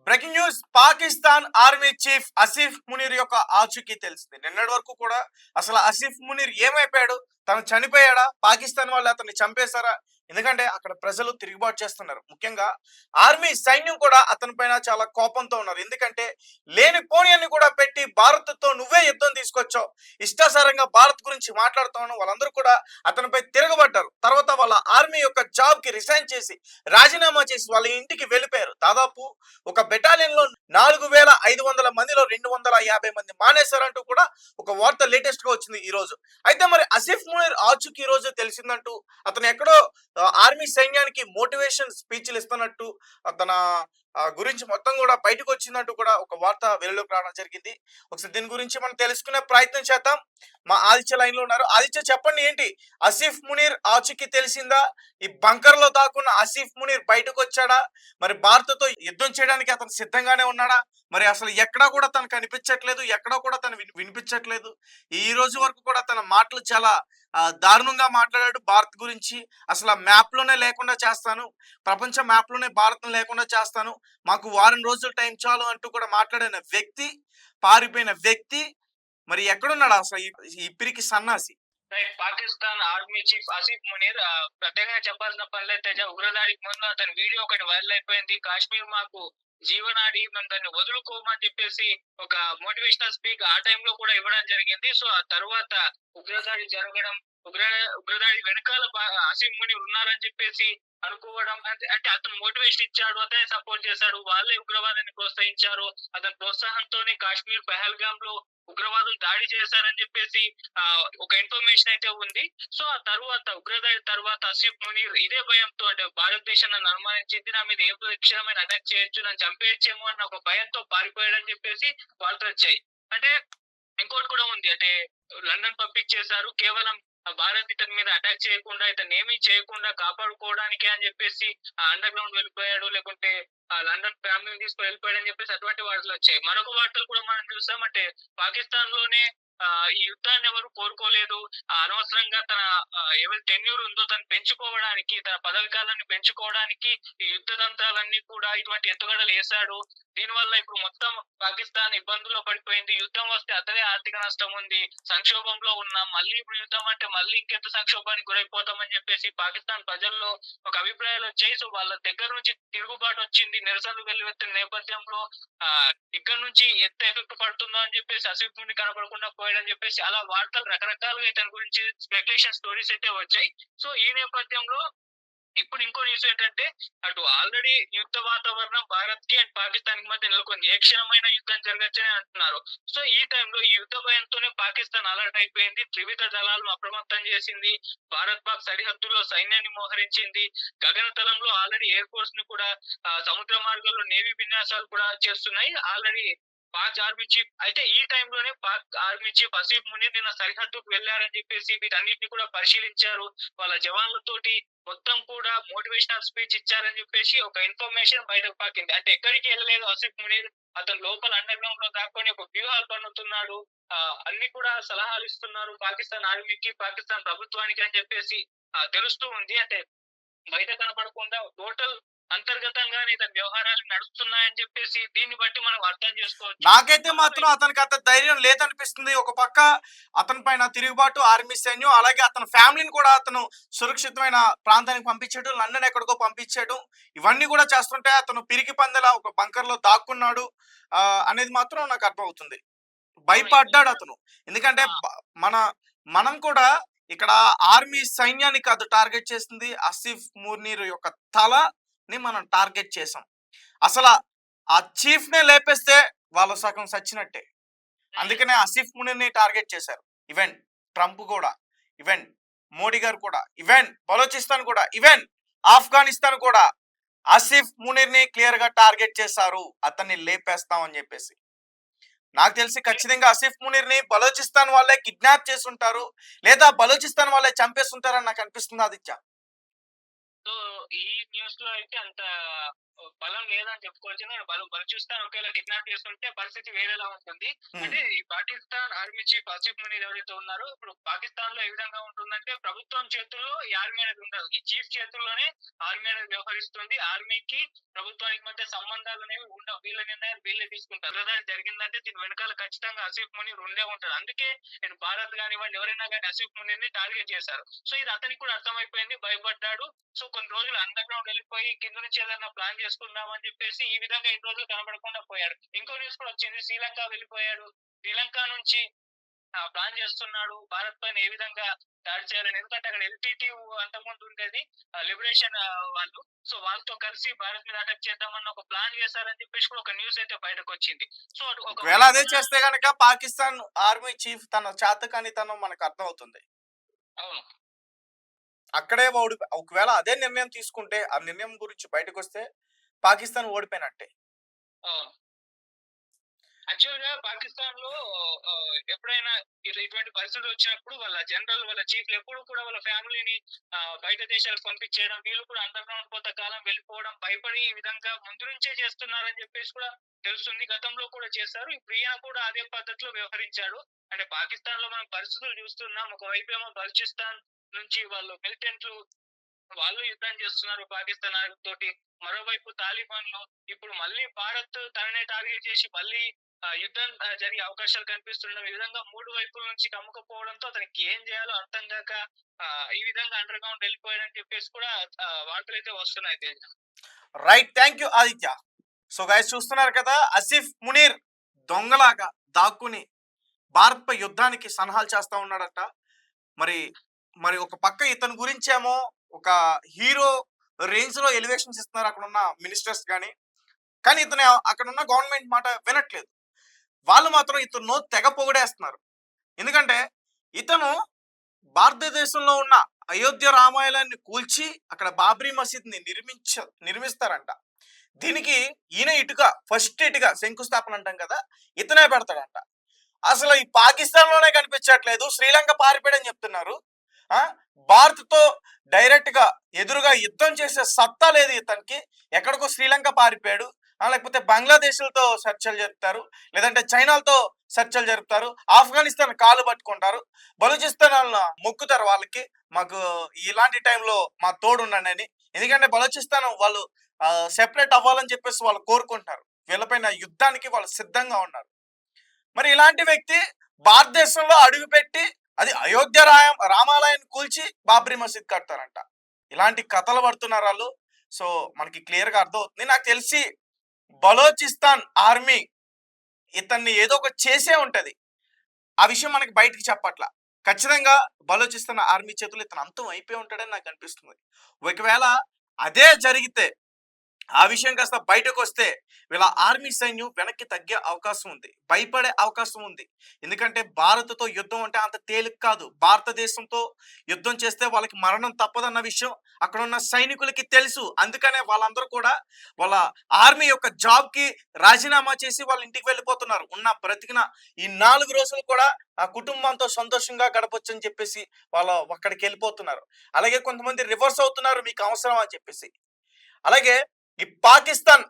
Breaking news. Pakistan army chief Asif Munir యొక్క ఆచూకీ తెలిసింది. నిన్నటి వరకు కూడా అసలు ఆసిఫ్ మునీర్ ఏమైపోయాడు, తను చనిపోయాడా, పాకిస్తాన్ వాళ్ళు అతన్ని చంపేశారా? ఎందుకంటే అక్కడ ప్రజలు తిరుగుబాటు చేస్తున్నారు. ముఖ్యంగా ఆర్మీ సైన్యం కూడా అతని పైన చాలా కోపంతో ఉన్నారు. ఎందుకంటే లేని పోనీ కూడా పెట్టి భారత్తో నువ్వే యుద్ధం తీసుకొచ్చావు, ఇష్టాసారంగా భారత్ గురించి మాట్లాడుతాను, వాళ్ళందరూ కూడా అతనిపై తిరగబడ్డారు. తర్వాత వాళ్ళ ఆర్మీ యొక్క జాబ్ కి రిజైన్ చేసి రాజీనామా చేసి వాళ్ళ ఇంటికి వెళ్ళిపోయారు. దాదాపు ఒక బెటాలియన్ లో 4500 మందిలో 250 మంది మానేశారంటూ కూడా ఒక వార్త లేటెస్ట్ గా వచ్చింది ఈ రోజు. అయితే మరి ఆసిఫ్ మునీర్ ఆచూకీ ఈ రోజు తెలిసిందంటూ, అతను ఎక్కడో ఆర్మీ సైన్యానికి మోటివేషన్ స్పీచ్లు ఇస్తున్నట్టు, తన గురించి మొత్తం కూడా బయటకు వచ్చిందంటూ కూడా ఒక వార్త వెలుగులోకి రావడం జరిగింది. ఒకసారి దీని గురించి మనం తెలుసుకునే ప్రయత్నం చేద్దాం. మా ఆదిత్య లైన్ లో ఉన్నారు. ఆదిత్య, చెప్పండి, ఏంటి ఆసిఫ్ మునీర్ ఆచూకీ తెలిసిందా? ఈ బంకర్ లో దాక్కున్న ఆసిఫ్ మునీర్ బయటకు వచ్చాడా? మరి భారత్తో యుద్ధం చేయడానికి అతను సిద్ధంగానే ఉన్నాడా? మరి అసలు ఎక్కడా కూడా తను కనిపించట్లేదు, ఎక్కడా కూడా తను వినిపించట్లేదు. ఈ రోజు వరకు కూడా తన మాటలు చాలా దారుణంగా మాట్లాడాడు భారత్ గురించి. అసలు ఆ మ్యాప్ లోనే లేకుండా చేస్తాను, ప్రపంచ మ్యాప్ లోనే భారత్ లేకుండా చేస్తాను, మాకు వారం రోజులు టైం చాలు అంటూ కూడా మాట్లాడిన వ్యక్తి, పారిపోయిన వ్యక్తి మరి ఎక్కడున్నాడు అసలు ఈ పిరికి సన్నాసి? పాకిస్తాన్ ఆర్మీ చీఫ్ ఆసిఫ్ మునీర్ ప్రత్యేకంగా చెప్పాల్సిన పనిలేదు తేజ. ఉగ్రదాడికి ముందు అతని వీడియో ఒకటి వైరల్ అయిపోయింది. కాశ్మీర్ మాకు జీవనాడి, మనం దాన్ని వదులుకోమని చెప్పేసి ఒక మోటివేషనల్ స్పీక్ ఆ టైంలో కూడా ఇవ్వడం జరిగింది. సో ఆ తర్వాత ఉగ్రదాడి జరగడం, ఉగ్రదాడి వెనకాల ఆసిఫ్ మునీర్ ఉన్నారని చెప్పేసి అనుకోవడం, అంటే అతను మోటివేషన్ ఇచ్చాడు, అతనే సపోర్ట్ చేశాడు, వాళ్ళే ఉగ్రవాదాన్ని ప్రోత్సహించారు, అతని ప్రోత్సాహంతోనే కాశ్మీర్ పహల్గామ్ లో ఉగ్రవాదులు దాడి చేశారని చెప్పేసి ఒక ఇన్ఫర్మేషన్ అయితే ఉంది. సో ఆ తర్వాత ఉగ్రదాడి తర్వాత ఆసిఫ్ మునీర్ ఇదే భయంతో, అంటే భారతదేశం నన్ను అనుమానించింది, నా మీద ఏ క్షణమైన అటాక్ చేయొచ్చు, నన్ను చంపేయచ్చేమో అన్న ఒక భయంతో పారిపోయాడని చెప్పేసి వార్తలు వచ్చాయి. అంటే ఇంకోటి కూడా ఉంది, అంటే లండన్ పంపించేశారు కేవలం భారత్ ఇతని మీద అటాక్ చేయకుండా, ఇతను ఏమీ చేయకుండా కాపాడుకోవడానికి అని చెప్పేసి అండర్ గ్రౌండ్ వెళ్ళిపోయాడు, లేకుంటే లండన్ ఫ్యామిలీని తీసుకుని వెళ్ళిపోయాడని చెప్పేసి అటువంటి వార్తలు వచ్చాయి. మరొక వార్తలు కూడా మనం చూసాం, అంటే పాకిస్తాన్ లోనే ఈ యుద్ధాన్ని ఎవరు కోరుకోలేదు, అనవసరంగా తన ఎవరి టెన్యూర్ ఉందో తను పెంచుకోవడానికి, తన పదవి కాలాన్ని పెంచుకోవడానికి ఈ యుద్ధ తంత్రాలన్నీ కూడా ఇటువంటి ఎత్తుగడలు వేశాడు. దీనివల్ల ఇప్పుడు మొత్తం పాకిస్తాన్ ఇబ్బందుల్లో పడిపోయింది. యుద్ధం వస్తే అతనే ఆర్థిక నష్టం ఉంది, సంక్షోభంలో ఉన్నాం, మళ్ళీ ఇప్పుడు యుద్ధం అంటే మళ్ళీ ఇంకెంత సంక్షోభానికి గురైపోతామని చెప్పేసి పాకిస్తాన్ ప్రజల్లో ఒక అభిప్రాయాలు వచ్చాయి. సో వాళ్ళ దగ్గర నుంచి తిరుగుబాటు వచ్చింది, నిరసనలు వెల్లువెత్తిన నేపథ్యంలో ఇక్కడ నుంచి ఎంత ఎఫెక్ట్ పడుతుందో అని చెప్పేసి ఆసిఫ్ మునీర్ కనపడకుండా పోయాడని చెప్పేసి అలా వార్తలు రకరకాలుగా ఇతని గురించి స్పెక్యులేషన్ స్టోరీస్ అయితే వచ్చాయి. సో ఈ నేపథ్యంలో ఇప్పుడు ఇంకో న్యూస్ ఏంటంటే, అటు ఆల్రెడీ యుద్ధ వాతావరణం భారత్ కి అండ్ పాకిస్తాన్ కి మధ్య నెలకొంది, ఏ క్షణమైన యుద్ధం జరగచ్చని అంటున్నారు. సో ఈ టైంలో ఈ యుద్ధ భయంతోనే పాకిస్తాన్ అలర్ట్ అయిపోయింది, త్రివిధ దళాలను అప్రమత్తం చేసింది, భారత్ పాక్ సరిహద్దుల్లో సైన్యాన్ని మోహరించింది, గగనతలంలో ఆల్రెడీ ఎయిర్ ఫోర్స్ ని కూడా, సముద్ర మార్గంలో నేవీ విన్యాసాలు కూడా చేస్తున్నాయి ఆల్రెడీ పాక్ ఆర్మీ చీఫ్. అయితే ఈ టైంలోనే పాక్ ఆర్మీ చీఫ్ ఆసిఫ్ మునీర్ నిన్న సరిహద్దుకు వెళ్లారని చెప్పేసి వీటన్నిటిని కూడా పరిశీలించారు, వాళ్ళ జవాన్లతోటి మొత్తం కూడా మోటివేషనల్ స్పీచ్ ఇచ్చారని చెప్పేసి ఒక ఇన్ఫర్మేషన్ బయటకు పాకింది. అంటే ఎక్కడికి వెళ్ళలేదు ఆసిఫ్ మునీర్, అతను లోపల అండర్ గ్రౌండ్ లో దాక్కొని ఒక వ్యూహాలు పన్నుతున్నాడు, అన్ని కూడా సలహాలు ఇస్తున్నారు పాకిస్తాన్ ఆర్మీకి, పాకిస్తాన్ ప్రభుత్వానికి అని చెప్పేసి తెలుస్తూ ఉంది. అంటే బయట కనపడకుండా టోటల్ అంతర్గతంగానే ఇతని వ్యవహారాలు నడుస్తున్నాయని చెప్పేసి దీన్ని బట్టి మనం అర్థం చేసుకోవచ్చు. నాకైతే మాత్రం అతనికి అంత ధైర్యం లేదనిపిస్తుంది. ఒక పక్క అతని పైన తిరుగుబాటు ఆర్మీ సైన్యం, అలాగే అతని ఫ్యామిలీని కూడా అతను సురక్షితమైన ప్రాంతానికి పంపించాడు, లండన్ ఎక్కడికో పంపించాడు. ఇవన్నీ కూడా చేస్తుంటే అతను పిరికి పందెలా ఒక బంకర్ లో దాక్కున్నాడు అనేది మాత్రం నాకు అర్థమవుతుంది. భయపడ్డాడు అతను. ఎందుకంటే మనం కూడా ఇక్కడ ఆర్మీ సైన్యాన్ని కాదు టార్గెట్ చేసింది, ఆసిఫ్ మునీర్ యొక్క తలని మనం టార్గెట్ చేసాం. అసలు ఆ చీఫ్ నే లేపేస్తే వాళ్ళ సగం సచ్చినట్టే. అందుకనే ఆసిఫ్ మునీర్ ని టార్గెట్ చేశారు. ఈవెన్ ట్రంప్ కూడా, ఈవెన్ మోడీ గారు కూడా, ఈవెన్ బలోచిస్తాన్ కూడా, ఈవెన్ ఆఫ్ఘనిస్తాన్ కూడా ఆసిఫ్ మునీర్ ని క్లియర్ గా టార్గెట్ చేశారు, అతన్ని లేపేస్తాం అని చెప్పేసి. నాకు తెలిసి ఖచ్చితంగా ఆసిఫ్ మునీర్ ని బలోచిస్తాన్ వాళ్ళే కిడ్నాప్ చేసి ఉంటారు, లేదా బలోచిస్తాన్ వాళ్ళే చంపేస్తుంటారని నాకు అనిపిస్తుంది ఆదిత్య. సో ఈ న్యూస్ లో అయితే అంత బలం లేదని చెప్పుకోవచ్చు. బలూచిస్తాన్ ఒకేలా కిడ్నాప్ చేస్తుంటే పరిస్థితి వేరేలా ఉంటుంది. ఉమ్, అంటే ఈ పాకిస్తాన్ ఆర్మీ చీఫ్ ఆసిఫ్ మునీర్ ఎవరైతే ఉన్నారో, ఇప్పుడు పాకిస్తాన్ లో ఏ విధంగా ఉంటుందంటే ప్రభుత్వం చేతుల్లో ఈ ఆర్మీ అనేది ఉండదు. ఈ చీఫ్ చేతుల్లోనే ఆర్మీ అనేది వ్యవహరిస్తుంది. ఆర్మీకి ప్రభుత్వానికి మధ్య సంబంధాలు అనేవి ఉండవు. వీళ్ళ నిర్ణయాలు వీళ్ళే తీసుకుంటారు. ఉగ్రదాడి జరిగిందంటే దీని వెనకాల ఖచ్చితంగా ఆసిఫ్ మునీర్ ఉండే ఉంటాడు. అందుకే నేను భారత్ కానివ్వండి ఎవరైనా కానీ ఆసిఫ్ మునీర్ ని టార్గెట్ చేశారు. సో ఇది అతనికి కూడా అర్థమైపోయింది, భయపడ్డాడు. సో కొన్ని రోజులు అండర్ గ్రౌండ్ వెళ్ళిపోయి కింద నుంచి ఏదైనా ప్లాన్ చేసుకుందాం అని చెప్పేసి ఈ విధంగా ఇన్ని రోజులు కనబడకుండా పోయాడు. ఇంకో న్యూస్ కూడా వచ్చింది, శ్రీలంక వెళ్ళిపోయాడు. శ్రీలంక నుంచి ప్లాన్ చేస్తున్నాడు భారత్ పైన ఏ విధంగా దాడి చేయాలని. ఎందుకంటే అక్కడ ఎల్టీటీ అంతకుముందు ఉండేది లిబరేషన్ వాళ్ళు. సో వాళ్ళతో కలిసి భారత్ మీద అటాక్ చేద్దామన్న ఒక ప్లాన్ చేశారని చెప్పేసి కూడా ఒక న్యూస్ అయితే బయటకు వచ్చింది. సో ఒకవేళ అదే చేస్తే గనక పాకిస్తాన్ ఆర్మీ చీఫ్ తన చేతకానితనం మనకు అర్థం అవుతుంది. అవును, అక్కడే ఒకవేళ అదే నిర్ణయం తీసుకుంటే ఆ నిర్ణయం గురించి బయటకు వస్తే పాకిస్తాన్ ఓడిపోయినట్టే. అవును. యాక్చువల్ గా పాకిస్తాన్ లో ఎప్పుడైనా ఇటువంటి పరిస్థితులు వచ్చినప్పుడు వాళ్ళ జనరల్, వాళ్ళ చీఫ్లు ఎప్పుడు కూడా వాళ్ళ ఫ్యామిలీని బయట దేశాలకు పంపించేయడం, వీళ్ళు కూడా అండర్ గ్రౌండ్ కొంతకాలం వెళ్ళిపోవడం, భయపడి ఈ విధంగా ముందు నుంచే చేస్తున్నారని చెప్పేసి కూడా తెలుస్తుంది. గతంలో కూడా చేశారు. ఇప్పుడు ఈయన కూడా అదే పద్ధతిలో వ్యవహరించాడు. అంటే పాకిస్తాన్ లో మనం పరిస్థితులు చూస్తున్నాం. ఒకవైపు ఏమో బలూచిస్తాన్ నుంచి వాళ్ళు మిలిటెంట్లు వాళ్ళు యుద్ధం చేస్తున్నారు పాకిస్తాన్ ఆర్మీ తోటి. మరోవైపు తాలిబాన్లు ఇప్పుడు మళ్ళీ భారత్ తననే టార్గెట్ చేసి మళ్ళీ యుద్ధం జరిగే అవకాశాలు కనిపిస్తున్నాయి. ఈ విధంగా మూడు వైపుల నుంచి కమ్ముకపోవడంతో అతనికి ఏం చేయాలో అర్థం కాక ఈ విధంగా అండర్ గ్రౌండ్ వెళ్ళిపోయాడని చెప్పేసి కూడా వార్తలు అయితే వస్తున్నాయి Teja. Right, thank you Aditya. So guys చూస్తున్నారు కదా, ఆసిఫ్ మునీర్ దొంగలాగా దాక్కుని భారత్ పై యుద్ధానికి సన్నాహాలు చేస్తా ఉన్నాడట. మరి మరి ఒక పక్క ఇతని గురించేమో ఒక హీరో రేంజ్ లో ఎలివేషన్స్ ఇస్తున్నారు అక్కడ ఉన్న మినిస్టర్స్ కానీ ఇతను అక్కడ ఉన్న గవర్నమెంట్ మాట వినట్లేదు. వాళ్ళు మాత్రం ఇతను తెగ పొగిడేస్తున్నారు. ఎందుకంటే ఇతను భారతదేశంలో ఉన్న అయోధ్య రామాలయాన్ని కూల్చి అక్కడ బాబ్రీ మసీద్ ని నిర్మిస్తారంట. దీనికి ఈయన ఫస్ట్ ఇటుక శంకుస్థాపన అంటాం కదా, ఇతనే పెడతాడంట. అసలు ఈ పాకిస్తాన్ లోనే కనిపించట్లేదు, శ్రీలంక పారిపోయాడని చెప్తున్నారు. భారత్ తో డైరెక్ట్ గా ఎదురుగా యుద్ధం చేసే సత్తా లేదు ఇతనికి. ఎక్కడికో శ్రీలంక పారిపోయాడు, లేకపోతే బంగ్లాదేశ్లతో చర్చలు జరుపుతారు, లేదంటే చైనాలతో చర్చలు జరుపుతారు, ఆఫ్ఘనిస్తాన్ కాలు పట్టుకుంటారు, బలూచిస్తాన్ వాళ్ళని మొక్కుతారు వాళ్ళకి, మాకు ఇలాంటి టైంలో మా తోడు ఉండండి అని. ఎందుకంటే బలూచిస్తాన్ వాళ్ళు సెపరేట్ అవ్వాలని చెప్పేసి వాళ్ళు కోరుకుంటారు. వీళ్ళపైన యుద్ధానికి వాళ్ళు సిద్ధంగా ఉన్నారు. మరి ఇలాంటి వ్యక్తి భారతదేశంలో అడుగుపెట్టి అది అయోధ్య రామాలయాన్ని కూల్చి బాబ్రీ మసీద్ కడతారంట. ఇలాంటి కథలు పడుతున్నారు వాళ్ళు. సో మనకి క్లియర్ గా అర్థం అవుతుంది. నాకు తెలిసి బలోచిస్తాన్ ఆర్మీ ఇతన్ని ఏదో ఒక చేసే ఉంటది. ఆ విషయం మనకి బయటికి చెప్పట్ల. ఖచ్చితంగా బలోచిస్తాన్ ఆర్మీ చేతులు ఇతను అంతం అయిపోయి ఉంటాడని నాకు అనిపిస్తుంది. ఒకవేళ అదే జరిగితే, ఆ విషయం కాస్త బయటకు వస్తే వీళ్ళ ఆర్మీ సైన్యం వెనక్కి తగ్గే అవకాశం ఉంది, భయపడే అవకాశం ఉంది. ఎందుకంటే భారత్తో యుద్ధం అంటే అంత తేలిక కాదు. భారతదేశంతో యుద్ధం చేస్తే వాళ్ళకి మరణం తప్పదన్న విషయం అక్కడ ఉన్న సైనికులకి తెలుసు. అందుకనే వాళ్ళందరూ కూడా వాళ్ళ ఆర్మీ యొక్క జాబ్ కి రాజీనామా చేసి వాళ్ళ ఇంటికి వెళ్ళిపోతున్నారు. ఉన్న బ్రతికిన ఈ 4 రోజులు కూడా ఆ కుటుంబంతో సంతోషంగా గడపొచ్చు అని చెప్పేసి వాళ్ళు అక్కడికి వెళ్ళిపోతున్నారు. అలాగే కొంతమంది రివర్స్ అవుతున్నారు, మీకు అవసరం అని చెప్పేసి. అలాగే ఈ పాకిస్తాన్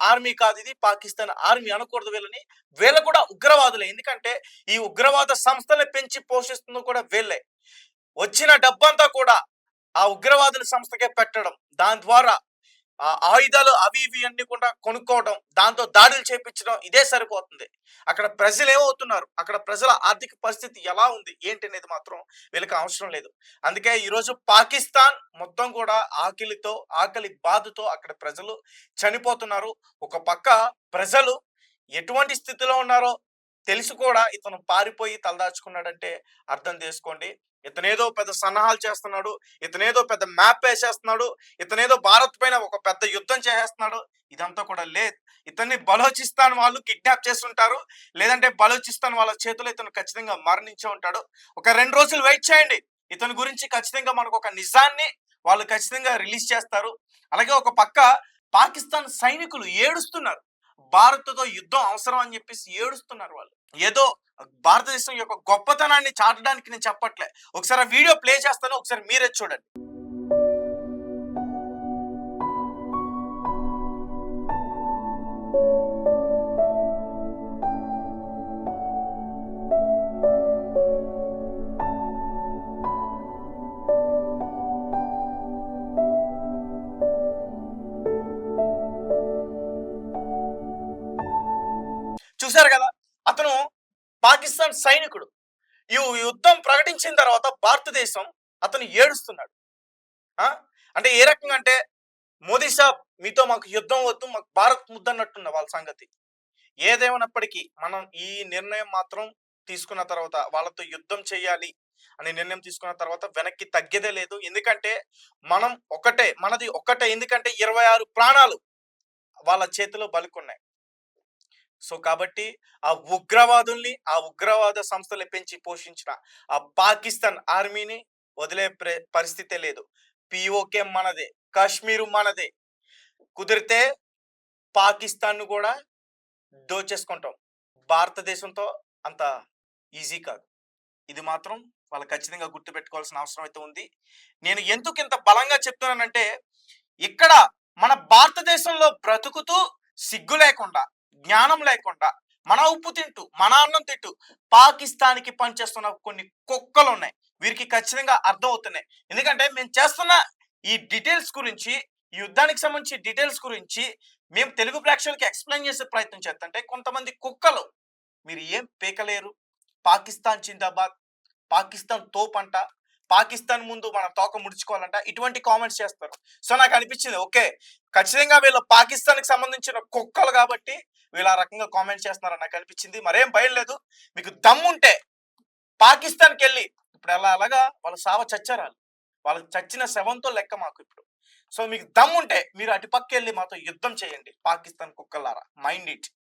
ఆర్మీ కాదు, ఇది పాకిస్తాన్ ఆర్మీ అనకూడదు వీళ్ళని. వీళ్ళు కూడా ఉగ్రవాదులే. ఎందుకంటే ఈ ఉగ్రవాద సంస్థల్ని పెంచి పోషిస్తుంది కూడా వీళ్ళే. వచ్చిన డబ్బంతా కూడా ఆ ఉగ్రవాదుల సంస్థకే పెట్టడం, దాని ద్వారా ఆయుధాలు అవి ఇవి అన్ని కూడా కొనుక్కోవడం, దాంతో దాడులు చేపించడం, ఇదే సరిపోతుంది. అక్కడ ప్రజలు ఏమవుతున్నారు, అక్కడ ప్రజల ఆర్థిక పరిస్థితి ఎలా ఉంది ఏంటి అనేది మాత్రం వీళ్ళకి అవసరం లేదు. అందుకే ఈరోజు పాకిస్తాన్ మొత్తం కూడా ఆకలి బాధతో అక్కడ ప్రజలు చనిపోతున్నారు. ఒక పక్క ప్రజలు ఎటువంటి స్థితిలో ఉన్నారో తెలిసి కూడా ఇతను పారిపోయి తలదాచుకున్నాడంటే అర్థం చేసుకోండి. ఇతనేదో పెద్ద సన్నాహాలు చేస్తున్నాడు, ఇతనేదో పెద్ద మ్యాప్ వేసేస్తున్నాడు, ఇతనేదో భారత్ పైన ఒక పెద్ద యుద్ధం చేసేస్తున్నాడు. ఇదంతా కూడా లేదు. ఇతన్ని బలోచిస్తాన్ వాళ్ళు కిడ్నాప్ చేస్తుంటారు, లేదంటే బలోచిస్తాన్ వాళ్ళ చేతిలో ఇతను ఖచ్చితంగా మరణించే ఉంటాడు. ఒక 2 రోజులు వెయిట్ చేయండి, ఇతని గురించి ఖచ్చితంగా మనకు ఒక నిజాన్ని వాళ్ళు ఖచ్చితంగా రిలీజ్ చేస్తారు. అలాగే ఒక పక్క పాకిస్తాన్ సైనికులు ఏడుస్తున్నారు, భారత్తో యుద్ధం అవసరం అని చెప్పేసి ఏడుస్తున్నారు. వాళ్ళు ఏదో భారతదేశం యొక్క గొప్పతనాన్ని చాటడానికి నేను చెప్పట్లే. ఒకసారి వీడియో ప్లే చేస్తాను, ఒకసారి మీరే చూడండి. చూసారు కదా, అతను పాకిస్తాన్ సైనికుడు. ఈ యుద్ధం ప్రకటించిన తర్వాత భారతదేశం అతను ఏడుస్తున్నాడు. ఆ అంటే ఏ రకంగా అంటే, మోదీ సాబ్ మీతో మాకు యుద్ధం వద్దు, మాకు భారత్ ముద్దన్నట్టున్న వాళ్ళ సంగతి. ఏదేమైనప్పటికీ మనం ఈ నిర్ణయం మాత్రం తీసుకున్న తర్వాత, వాళ్ళతో యుద్ధం చేయాలి అనే నిర్ణయం తీసుకున్న తర్వాత వెనక్కి తగ్గేదే లేదు. ఎందుకంటే మనం ఒకటే, మనది ఒకటే. ఎందుకంటే 26 ప్రాణాలు వాళ్ళ చేతిలో బలికొన్నాయి. సో కాబట్టి ఆ ఉగ్రవాదుల్ని, ఆ ఉగ్రవాద సంస్థలు పెంచి పోషించిన ఆ పాకిస్తాన్ ఆర్మీని వదిలే పరిస్థితే లేదు. పిఓకే మనదే, కాశ్మీరు మనదే. కుదిరితే పాకిస్తాన్ కూడా దోచేసుకుంటాం. భారతదేశంతో అంత ఈజీ కాదు. ఇది మాత్రం వాళ్ళు ఖచ్చితంగా గుర్తుపెట్టుకోవాల్సిన అవసరం అయితే ఉంది. నేను ఎందుకు ఇంత బలంగా చెప్తున్నానంటే, ఇక్కడ మన భారతదేశంలో బ్రతుకుతూ సిగ్గు లేకుండా, జ్ఞానం లేకుండా, మన ఉప్పు తింటూ, మన అన్నం తింటూ పాకిస్తాన్కి పనిచేస్తున్న కొన్ని కుక్కలు ఉన్నాయి. వీరికి ఖచ్చితంగా అర్థం అవుతున్నాయి. ఎందుకంటే మేము చేస్తున్న ఈ డీటెయిల్స్ గురించి, ఈ యుద్ధానికి సంబంధించి డీటెయిల్స్ గురించి మేము తెలుగు ప్రేక్షకులకి ఎక్స్ప్లెయిన్ చేసే ప్రయత్నం చేస్తుంటే, కొంతమంది కుక్కలు మీరు ఏం పీకలేరు, పాకిస్తాన్ జిందాబాద్, పాకిస్తాన్ తోపంట, పాకిస్తాన్ ముందు మనం తోక ముడుచుకోవాలంట, ఇటువంటి కామెంట్స్ చేస్తారు. సో నాకు అనిపించింది, ఓకే, ఖచ్చితంగా వీళ్ళు పాకిస్తాన్కి సంబంధించిన కుక్కలు కాబట్టి వీళ్ళు ఆ రకంగా కామెంట్ చేస్తున్నారని నాకు అనిపించింది. మరేం భయం లేదు. మీకు దమ్ముంటే పాకిస్తాన్కి వెళ్ళి, ఇప్పుడు అలాగా వాళ్ళు సావ చచ్చారు, వాళ్ళు చచ్చిన శవంతో లెక్క మాకు ఇప్పుడు. సో మీకు దమ్ముంటే మీరు అటుపక్క వెళ్ళి మాతో యుద్ధం చేయండి పాకిస్తాన్ కుక్కలారా. Mind it.